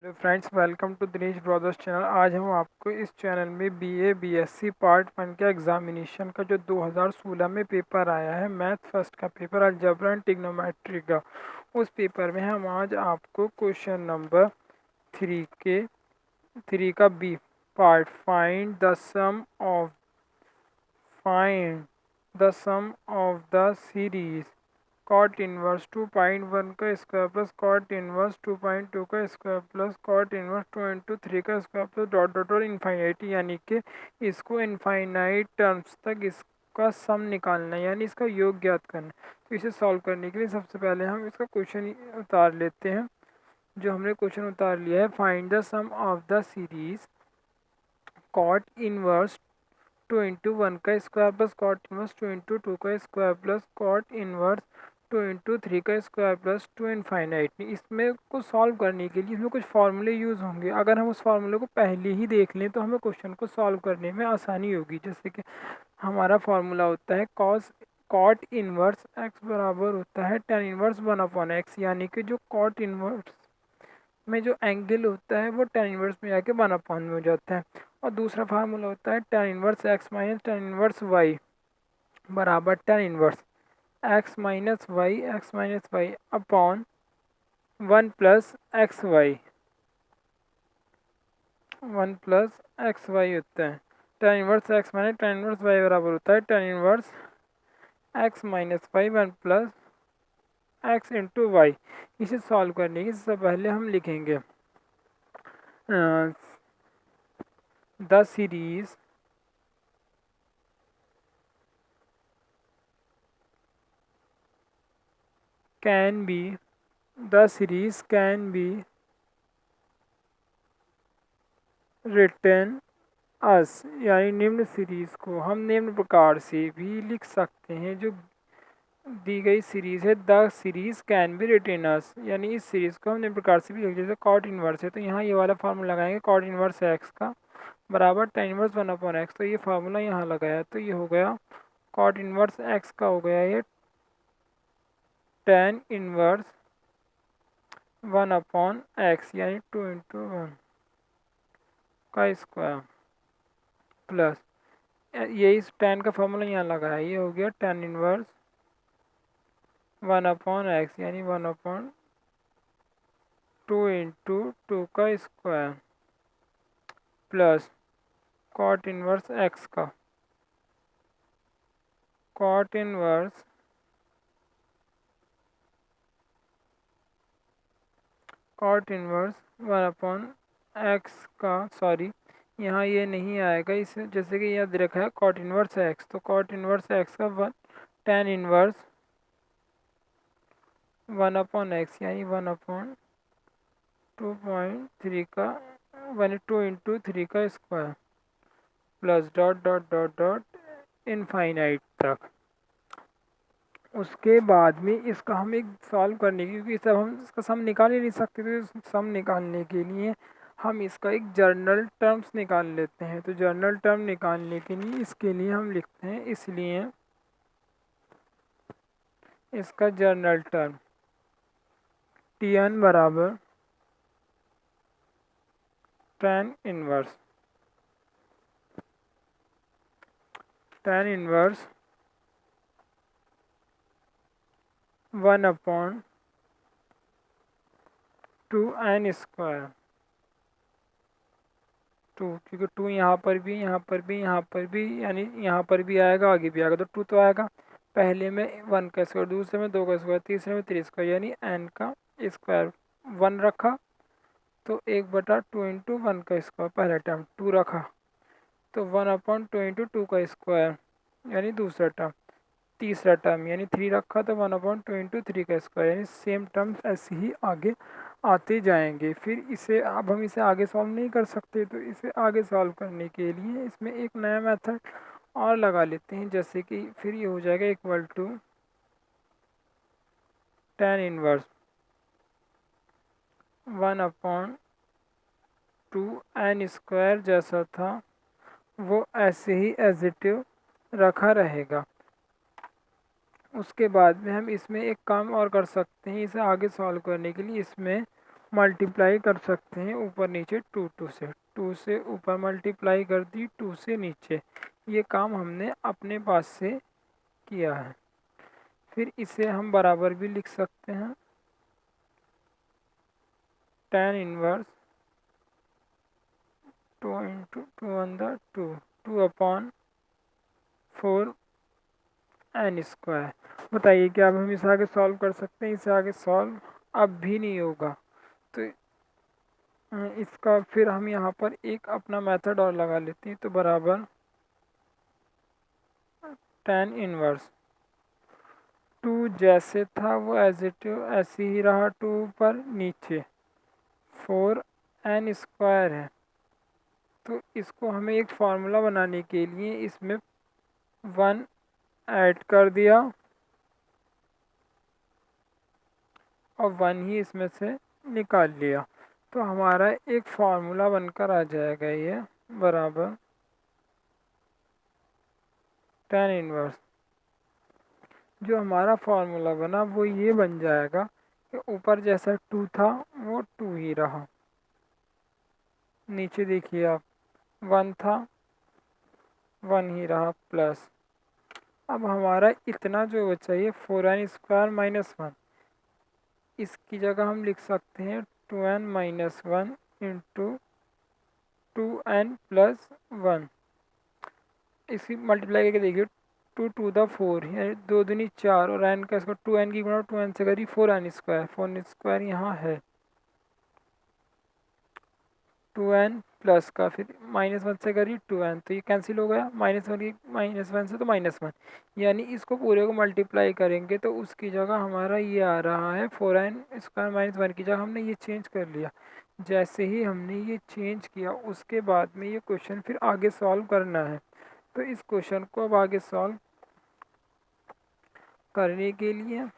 Hello friends, welcome to Dinesh brothers channel. आज हम आपको इस चैनल में बीए बीएससी पार्ट 1 का एग्जामिनेशन का जो 2016 में पेपर आया है, मैथ फर्स्ट का पेपर अलजेब्रा एंड ट्रिग्नोमेट्री का, उस पेपर में हम आज आपको क्वेश्चन नंबर 3 का B part find the sum of the series cot inverse 2.1 का स्क्वायर प्लस कॉट इनवर्स 2.2 का स्क्वायर प्लस कॉट इनवर्स 2 × 3 का स्क्वायर प्लस डॉट डॉट और इन्फाइनाइट, यानी कि इसको इन्फाइनाइट टर्म्स तक इसका सम निकालना है, यानी इसका योग ज्ञात करना है। तो इसे सॉल्व करने के लिए सबसे पहले हम इसका क्वेश्चन उतार लेते हैं। जो हमने क्वेश्चन उतार लिया है, find the sum of the series cot inverse 2 × 1 का स्क्वायर प्लस कॉट इनवर्स 2 × 2 का स्क्वायर प्लस कॉट इनवर्स 2 × 3 का स्क्वायर प्लस 2 इनफाइनाइट। इसमें को सॉल्व करने के लिए इसमें कुछ फार्मूले यूज़ होंगे। अगर हम उस फार्मूले को पहले ही देख लें तो हमें क्वेश्चन को सॉल्व करने में आसानी होगी। जैसे कि हमारा फार्मूला होता है कॉट इनवर्स एक्स बराबर होता है tan इनवर्स 1/x, यानी कि जो कॉट इनवर्स में जो एंगल होता है वो tan इनवर्स में जाके 1/, में हो जाता है। और दूसरा फार्मूला होता है tan inverse x minus tan inverse y बराबर tan inverse x minus y upon 1 plus x y होता है। tan inverse x minus tan inverse y बराबर होता है tan inverse x minus y 1 plus x into y. इसे solve करने की सबसे पहले हम लिखेंगे the series can be written as, यानी निम्न सीरीज को हम निम्न प्रकार से भी लिख सकते हैं। जो दी गई सीरीज है, the series can be written as, यानी इस सीरीज को हम निम्न प्रकार से भी लिख, जैसे कॉट इनवर्स है तो यहाँ ये वाला फार्मूला लगाएंगे कॉट इनवर्स एक्स का बराबर tan इनवर्स 1/x। तो ये फार्मूला यहाँ लगाया तो ये हो गया कॉट इनवर्स एक्स का हो गया ये tan इनवर्स 1/x, यानी 2 × 1 का स्क्वायर प्लस ये इस tan का फॉर्मूला यहाँ लगाया, ये हो गया tan इनवर्स 1/x, यानी 1/2 × 2 का square plus cot inverse x का कॉट इनवर्स 1/x का, सॉरी यहाँ ये नहीं आएगा, इसे जैसे कि याद रखा है कॉट इनवर्स x, तो कॉट इनवर्स x का tan इनवर्स 1/x, यानी 1/2.3 का 2 × 3 का square plus dot dot dot dot infinite तक। उसके बाद में इसका हम एक सॉल्व करने की, क्योंकि सब हम इसका सम निकाल ही नहीं सकते, तो इस सम निकालने के लिए हम इसका एक जर्नल टर्म्स निकाल लेते हैं। तो जर्नल टर्म निकालने के लिए इसके लिए हम लिखते हैं, इसलिए इसका जर्नल टर्म Tn बराबर tan इनवर्स 1/2n स्क्वायर 2, क्योंकि 2 यहाँ पर भी यानी यहाँ पर भी आएगा, आगे भी आएगा, तो 2 तो आएगा। पहले में 1 का स्क्वायर, दूसरे में 2 का स्क्वायर, तीसरे में 3 स्क्वायर, यानी n का स्क्वायर 1 रखा तो 1/2 × 1 का स्क्वायर पहला टर्म, 2 रखा तो 1/2 × 2 का स्क्वायर, यानी दूसरा टर्म। तीसरा टर्म यानी 3 रखा तो 1/2 × 3 का स्क्वायर, यानी सेम टर्म्स ऐसे ही आगे आते जाएंगे। फिर इसे अब हम इसे आगे सॉल्व नहीं कर सकते, तो इसे आगे सॉल्व करने के लिए इसमें एक नया मेथड और लगा लेते हैं, जैसे कि फिर ये हो जाएगा equal to tan inverse 1/2n square जैसा था वो ऐसे ही एज इट इज रखा रहेगा। उसके बाद में हम इसमें एक काम और कर सकते हैं, इसे आगे सॉल्व करने के लिए इसमें मल्टीप्लाई कर सकते हैं ऊपर नीचे 2 से, 2 से ऊपर मल्टीप्लाई कर दी 2 से नीचे। ये काम हमने अपने पास से किया है। फिर इसे हम बराबर भी लिख सकते हैं, tan inverse 2 into 2 2 upon 4 n square. बताइए क्या अब हम इसे आगे सॉल्व कर सकते हैं? इसे आगे सॉल्व अब भी नहीं होगा। तो इसका फिर हम यहाँ पर एक अपना मेथड और लगा लेते हैं, तो बराबर tan इनवर्स 2 जैसे था वो एज इट ऐसे ही रहा, 2 ऊपर नीचे 4 n स्क्वायर है। तो इसको हमें एक फार्मूला बनाने के लिए इसमें 1 ऐड कर दिया और 1 ही इसमें से निकाल लिया, तो हमारा एक फार्मूला बनकर आ जाएगा ये बराबर tan इनवर्स। जो हमारा फार्मूला बना वो ये बन जाएगा कि ऊपर जैसा 2 था वो 2 ही रहा, नीचे देखिए आप 1 था 1 ही रहा प्लस। अब हमारा इतना जो बचा ये 4n स्क्वायर माइनस 1, इसकी जगह हम लिख सकते हैं 2n minus 1 into 2n plus 1। इसकी मल्टीप्लाई करके देखिए 2 टू द 4 यानी 2 दूनी 4 और n का इसको 2n की गुणा 2n से करी 4n स्क्वायर, 4n स्क्वायर यहाँ है 2n प्लस का, फिर -1 से करी 2n, तो ये कैंसिल हो गया, -1 से तो -1, यानी इसको पूरे को मल्टीप्लाई करेंगे तो उसकी जगह हमारा ये आ रहा है 4n स्क्वायर -1 की जगह हमने ये चेंज कर लिया। जैसे ही हमने ये चेंज किया उसके बाद में ये क्वेश्चन फिर आगे सॉल्व करना है। तो इस क्वेश्चन को अब आगे सॉल्व करने के लिए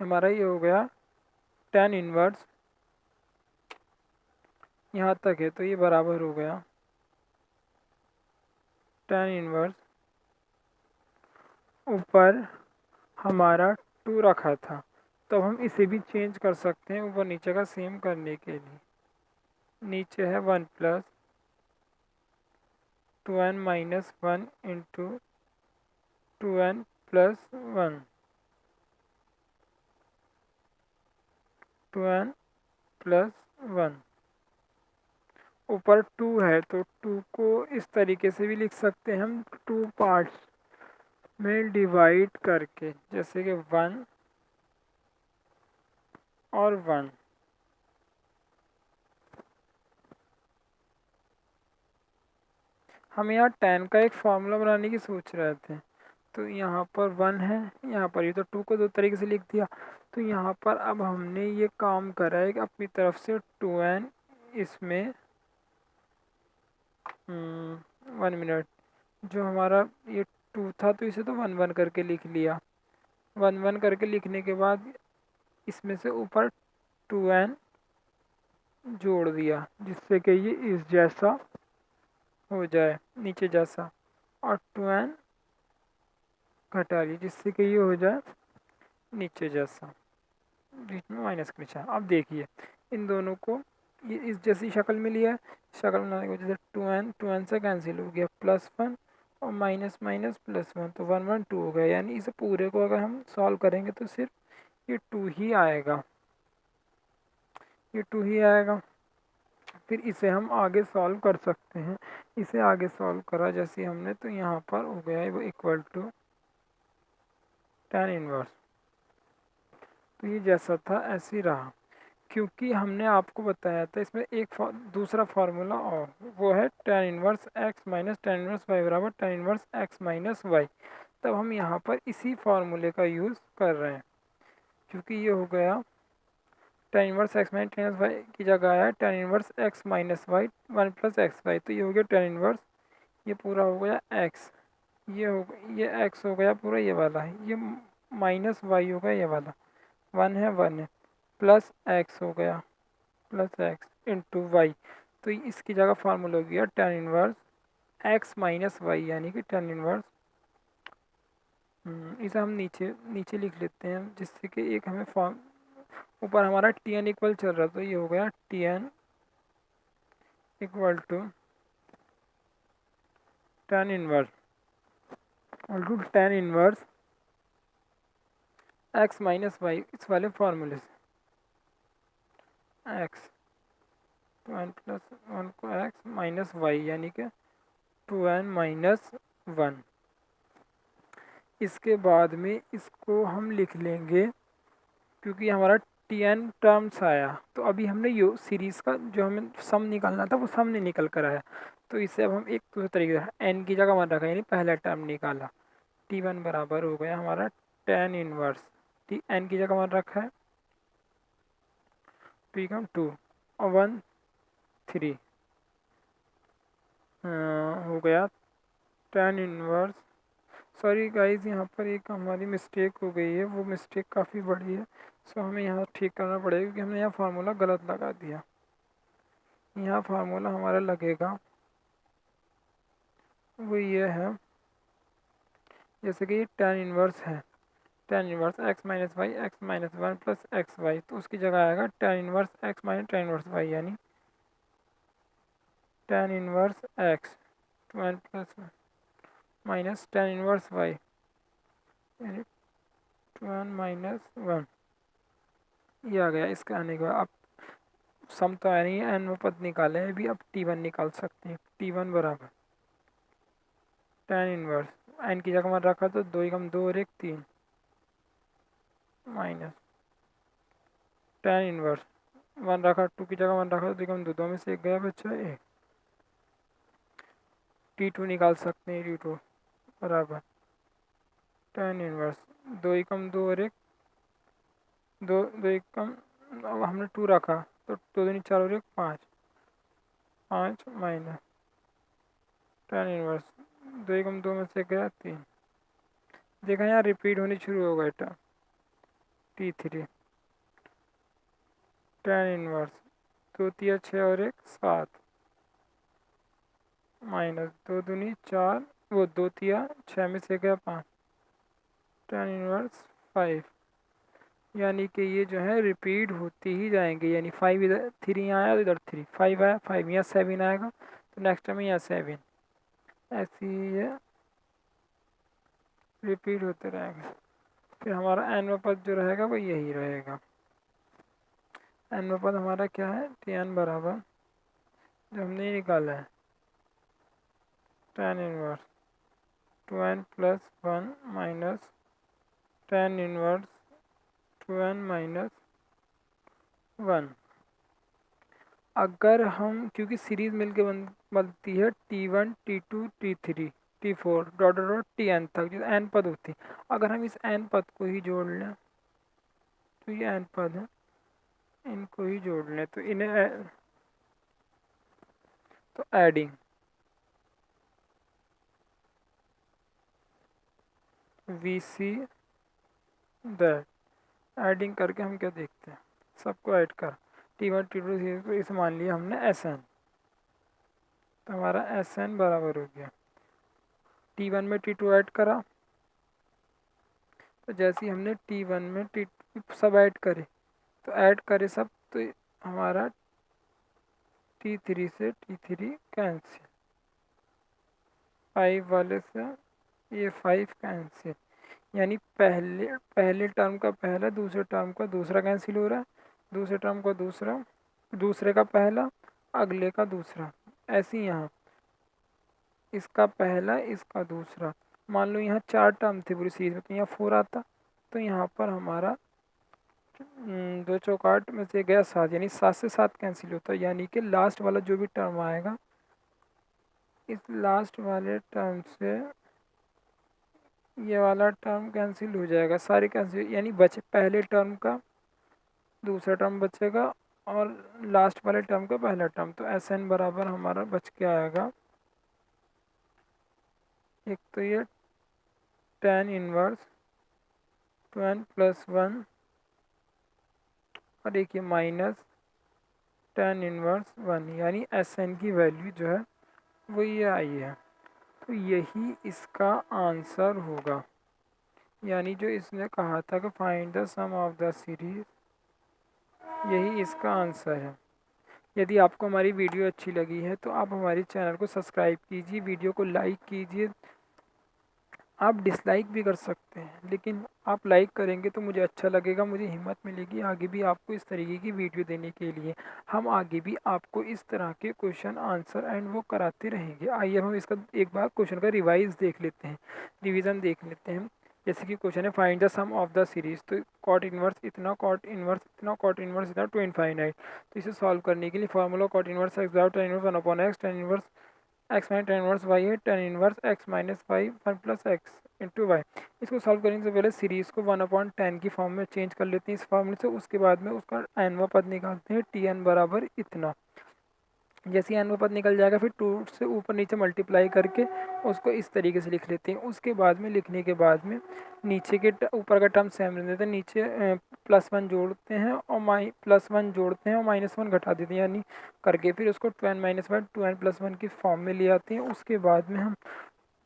हमारा ये हो गया tan इनवर्स, यहाँ तक है तो ये बराबर हो गया tan इनवर्स, ऊपर हमारा 2 रखा था, तो हम इसे भी चेंज कर सकते हैं ऊपर नीचे का सेम करने के लिए। नीचे है 1 plus 2n minus 1 into 2n plus 1, 2n plus 1। ऊपर 2 है तो 2 को इस तरीके से भी लिख सकते हैं हम, 2 पार्ट्स में डिवाइड करके, जैसे कि 1 और 1। हम यहाँ tan का एक फार्मूला बनाने की सोच रहे थे, तो यहाँ पर 1 है, यहाँ पर ये तो 2 को 2 तरीके से लिख दिया। तो यहाँ पर अब हमने ये काम करा है कि अपनी तरफ से 2n इसमें 1 मिनट, जो हमारा ये 2 था तो इसे तो 1 1 करके लिख लिया, 1 1 करके लिखने के बाद इसमें से ऊपर 2n जोड़ दिया, जिससे कि ये इस जैसा हो जाए नीचे जैसा, और 2n घटा ली जिससे कि ये हो जाए नीचे जैसा, बीच में माइनस का निशान। अब देखिए इन दोनों को ये इस जैसी शक्ल मिली है, शक्ल बनाने की वजह से 2n से कैंसिल हो गया, +1 और माइनस माइनस +1, तो 1 1 2 हो गया। यानी इसे पूरे को अगर हम सॉल्व करेंगे तो सिर्फ ये 2 ही आएगा, ये 2 ही आएगा। फिर इसे हम आगे सॉल्व कर सकते हैं। इसे आगे सॉल्व करा जैसे हमने, तो यहाँ पर हो गया है वो इक्वल टू tan इनवर्स, तो ये जैसा था ऐसे ही रहा। क्योंकि हमने आपको बताया था इसमें एक दूसरा फार्मूला और, वो है tan inverse x minus tan inverse y बराबर tan inverse x minus y. तब हम यहाँ पर इसी फार्मूले का यूज़ कर रहे हैं, क्योंकि ये हो गया tan inverse x minus tan inverse y की जगह आया tan inverse x minus y 1 plus x y, तो ये हो गया tan इनवर्स, ये पूरा हो गया x, ये x हो गया पूरा ये वाला है, ये माइनस वाई हो गया ये वाला, 1 है प्लस एक्स हो गया, प्लस एक्स इंटू वाई, तो इसकी जगह फार्मूला हो गया tan inverse x minus y, यानी कि tan इनवर्स इसे हम नीचे नीचे लिख लेते हैं, जिससे कि एक हमें फॉर्म, ऊपर हमारा टी एन इक्वल चल रहा, तो ये हो गया T N equal to tan inverse x minus y, इस वाले फार्मूले से एक्स 2n+1 को एक्स माइनस वाई यानी कि 2n-1। इसके बाद में इसको हम लिख लेंगे, क्योंकि हमारा टी एन टर्म्स आया, तो अभी हमने यो सीरीज़ का जो हमें सम निकालना था वो सम नहीं निकल कर आया, तो इसे अब हम एक दूसरे तरीके से एन की जगह वन रखा, यानी पहला टर्म निकाला, टी वन बराबर हो गया हमारा tan इनवर्स, टी एन की जगह वन रखा है, टी कम 2 और 1 3 हो गया tan इनवर्स। सॉरी गाइस, यहाँ पर एक हमारी मिस्टेक हो गई है, वो मिस्टेक काफ़ी बड़ी है, सो हमें यहाँ ठीक करना पड़ेगा, क्योंकि हमने यहाँ फार्मूला गलत लगा दिया। यहाँ फार्मूला हमारा लगेगा वो ये है, जैसे कि tan इनवर्स है, tan inverse x minus one plus x y, तो उसकी जगह आएगा tan inverse x minus tan inverse y, यानी tan inverse x 2n+1 minus tan inverse y यानी 2n-1। ये आ गया। इसका आने के बाद अब सम तो आया नहीं है, एन में पद निकाले हैं अभी, अब टी वन निकाल सकते हैं, टी वन बराबर tan इनवर्स एन की जगह में रखा तो 2 एकम 2 और 1 3 माइनस tan इनवर्स वन रखा, 2 की जगह वन रखा तो 2 एकम 2, दो में से एक गया, बच्चा एक, टी टू निकाल सकते हैं, टी टू बराबर tan इनवर्स 2 एकम 2 और 1 2 2 एकम, अब हमने 2 रखा तो 2 दूनी 4 और 1 5 5 माइनस tan इनवर्स 2 एकम 2 में से गया 3, देखा यहाँ रिपीट होनी शुरू हो गया, टी थ्री tan इनवर्स 2 तिया 6 और 1 7 माइनस 2 दूनी 4, वो 2 तिया 6 में से गया 5 tan इनवर्स 5, यानी कि ये जो है रिपीट होती ही जाएंगे, यानी 5 इधर 3 यहाँ आया तो इधर 3 5 आया, 5 यहाँ 7 आएगा तो नेक्स्ट टाइम यहाँ 7, ऐसे ही ये रिपीट होते रहेंगे। फिर हमारा एन पद जो रहेगा वो यही रहेगा। एन पद हमारा क्या है, टी एन बराबर जो हमने निकाला है tan inverse 2n+1 minus tan inverse 2n-1। अगर हम, क्योंकि सीरीज मिलके बनती है T1 T2 T3 T4 dot dot T N तक, जो एन पद होती है, अगर हम इस एन पद को ही जोड़ लें, तो ये एन पद है, इनको ही जोड़ लें तो इन्हें तो adding we see that, adding करके हम क्या देखते हैं, सबको ऐड कर T1 T2 T3 को इसे मान लिया हमने एस एन, तो हमारा एस एन बराबर हो गया T1 में T2 ऐड करा, तो जैसे ही हमने T1 में T2 सब ऐड करे, तो ऐड करे सब, तो हमारा T3 से T3 कैंसिल, 5 वाले से ये 5 कैंसिल, यानी पहले पहले टर्म का पहला, दूसरे टर्म का दूसरा कैंसिल हो रहा है, दूसरे टर्म का दूसरा, दूसरे का पहला, अगले का दूसरा, ऐसे ही यहाँ इसका पहला इसका दूसरा। मान लो यहाँ 4 टर्म थे पूरी सीरीज में, तो यहाँ 4 आता, तो यहाँ पर हमारा 2 चौक 8 में से गया 7, यानी 7 से 7 कैंसिल होता है, यानी कि लास्ट वाला जो भी टर्म आएगा, इस लास्ट वाले टर्म से ये वाला टर्म कैंसिल हो जाएगा, सारे कैंसिल, यानी बचे पहले टर्म का दूसरा टर्म बचेगा और लास्ट वाले टर्म का पहला टर्म, तो एस एन बराबर हमारा बच के आएगा, एक तो ये tan इनवर्स 2n+1 और एक ये माइनस tan इनवर्स 1, यानी एस एन की वैल्यू जो है वो ये आई है, तो यही इसका आंसर होगा। यानी जो इसने कहा था कि find the sum of the series, यही इसका आंसर है। यदि आपको हमारी वीडियो अच्छी लगी है तो आप हमारे चैनल को सब्सक्राइब कीजिए, वीडियो को लाइक कीजिए। आप डिसलाइक भी कर सकते हैं, लेकिन आप लाइक करेंगे तो मुझे अच्छा लगेगा, मुझे हिम्मत मिलेगी आगे भी आपको इस तरीके की वीडियो देने के लिए। हम आगे भी आपको इस तरह के क्वेश्चन आंसर एंड वो कराते रहेंगे। आइए हम इसका एक बार क्वेश्चन का रिवाइज देख लेते हैं, रिवीजन देख लेते हैं। जैसे कि क्वेश्चन है find the sum of the series, तो कॉट इनवर्स इतना, कॉट इनवर्स इतना, कॉट इनवर्स इतना टू इनफाइनाइट। तो इसे सॉल्व करने के लिए formula cot inverse x tan inverse one upon x, tan inverse x minus tan inverse y है, tan inverse x minus y one plus x into y. इसको solve करने से पहले सीरीज़ को वन अपॉन टेन की form में change कर लेते हैं इस फॉर्मूले से। उसके बाद में उसका एनवा पद निकालते हैं, टी एन बराबर इतना। जैसे ही एनवा पद निकल जाएगा फिर टू से ऊपर नीचे मल्टीप्लाई करके उसको इस तरीके से लिख लेते हैं। उसके बाद में लिखने के बाद में नीचे के ऊपर का टर्म सेम रहने देते हैं, नीचे प्लस वन जोड़ते हैं और प्लस वन जोड़ते हैं और माइनस वन घटा देते हैं, यानी करके फिर उसको two N minus one two N plus one की फॉर्म में ले आते हैं। उसके बाद में हम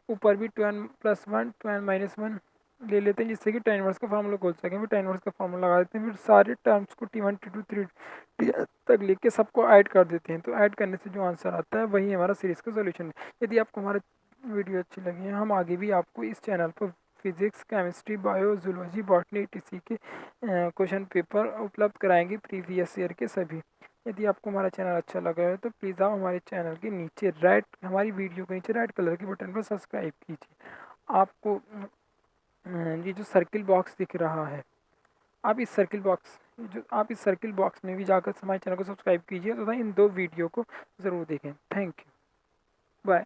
ऊपर भी two N plus one two N minus one ले लेते हैं, जिससे कि टेन इनवर्स का फार्मूला खोल सकें। फिर टेन इनवर्स का फार्मूला लगा देते हैं, फिर सारे टर्म्स को T one T two three तक लिख के सबको ऐड कर देते हैं। तो ऐड करने से जो आंसर आता है वही हमारा सीरीज़ का सोल्यूशन है। यदि आपको हमारा वीडियो अच्छी लगी है, हम आगे भी आपको इस चैनल पर physics, chemistry, bio, zoology, botany etc के क्वेश्चन पेपर उपलब्ध कराएंगे, प्रीवियस ईयर के सभी। यदि आपको हमारा चैनल अच्छा लगा है तो प्लीज़ आप हमारे चैनल के नीचे रेड, हमारी वीडियो के नीचे रेड कलर के बटन पर सब्सक्राइब कीजिए। आपको ये जो सर्किल बॉक्स दिख रहा है, आप इस सर्किल बॉक्स में भी जाकर हमारे चैनल को सब्सक्राइब कीजिए तथा इन दो वीडियो को ज़रूर देखें। Thank you, bye.